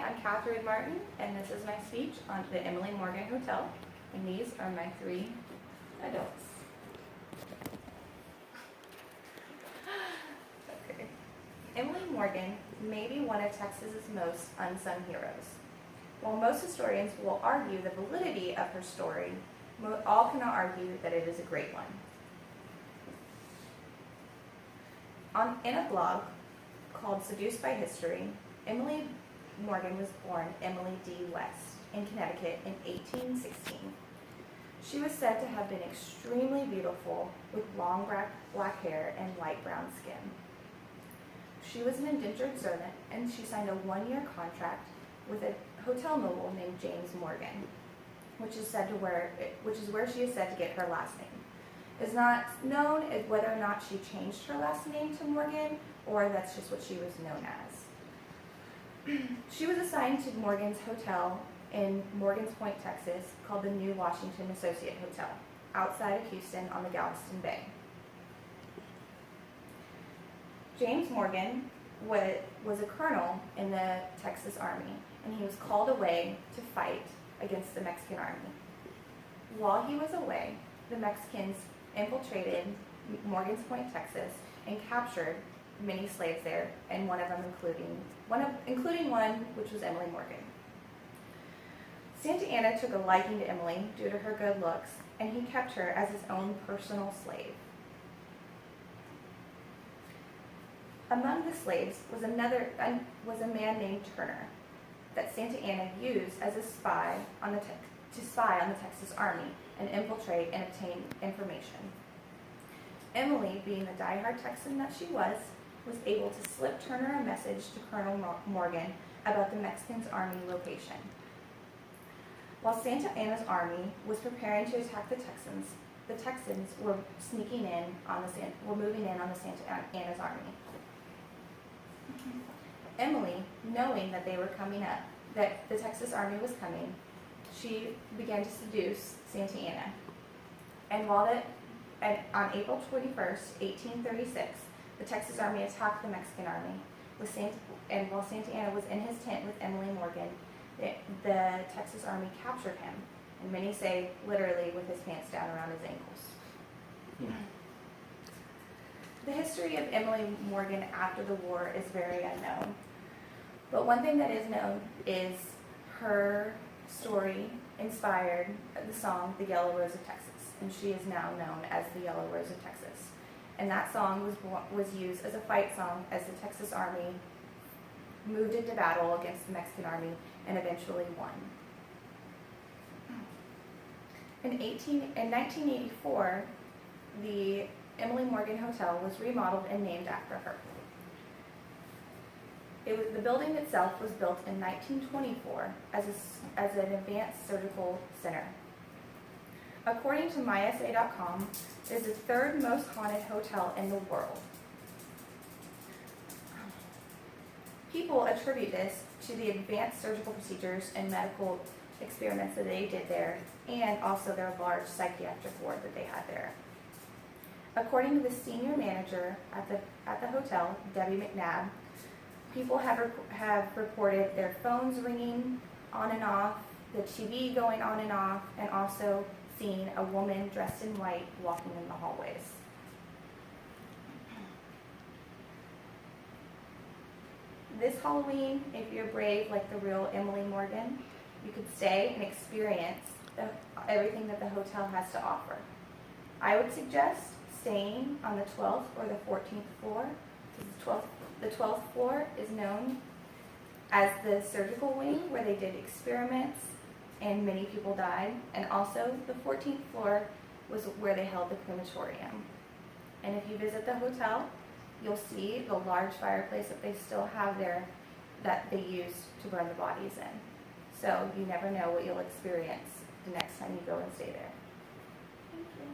I'm Catherine Martin, and this is my speech on the Emily Morgan Hotel, and these are my 3 adults. Okay. Emily Morgan may be one of Texas's most unsung heroes. While most historians will argue the validity of her story, all cannot argue that it is a great one. In a blog called Seduced by History, Emily Morgan was born Emily D. West in Connecticut in 1816. She was said to have been extremely beautiful with long black hair and light brown skin. She was an indentured servant, and she signed a 1-year contract with a hotel noble named James Morgan, which is where she is said to get her last name. It's not known whether or not she changed her last name to Morgan, or that's just what she was known as. She was assigned to Morgan's hotel in Morgan's Point, Texas, called the New Washington Associate Hotel, outside of Houston on the Galveston Bay. James Morgan was a colonel in the Texas Army, and he was called away to fight against the Mexican Army. While he was away, the Mexicans infiltrated Morgan's Point, Texas, and captured many slaves there, and one of them including one which was Emily Morgan. Santa Anna took a liking to Emily due to her good looks, and he kept her as his own personal slave. Among the slaves was a man named Turner that Santa Anna used as a spy to spy on the Texas Army and infiltrate and obtain information. Emily, being the diehard Texan that she was able to slip Turner a message to Colonel Morgan about the Mexican Army location. While Santa Anna's army was preparing to attack the Texans were moving in on the Santa Anna's army. Emily, knowing that they were coming up, that the Texas Army was coming, she began to seduce Santa Anna. And on April 21st, 1836, the Texas Army attacked the Mexican Army. While Santa Anna was in his tent with Emily Morgan, the Texas Army captured him, and many say literally with his pants down around his ankles. The history of Emily Morgan after the war is very unknown. But one thing that is known is her story inspired the song The Yellow Rose of Texas, and she is now known as the Yellow Rose of Texas. And that song was used as a fight song as the Texas Army moved into battle against the Mexican Army and eventually won. In 1984, the Emily Morgan Hotel was remodeled and named after her. The building itself was built in 1924 as an advanced surgical center. According to mysa.com, it is the 3rd most haunted hotel in the world. People attribute this to the advanced surgical procedures and medical experiments that they did there, and also their large psychiatric ward that they had there. According to the senior manager at the hotel, Debbie McNabb, people have reported their phones ringing on and off, the TV going on and off, and also seeing a woman dressed in white walking in the hallways. This Halloween, if you're brave like the real Emily Morgan, you could stay and experience everything that the hotel has to offer. I would suggest staying on the 12th or the 14th floor. The 12th floor is known as the surgical wing, where they did experiments and many people died, and also the 14th floor was where they held the crematorium. And if you visit the hotel, you'll see the large fireplace that they still have there that they used to burn the bodies in. So you never know what you'll experience the next time you go and stay there. Thank you.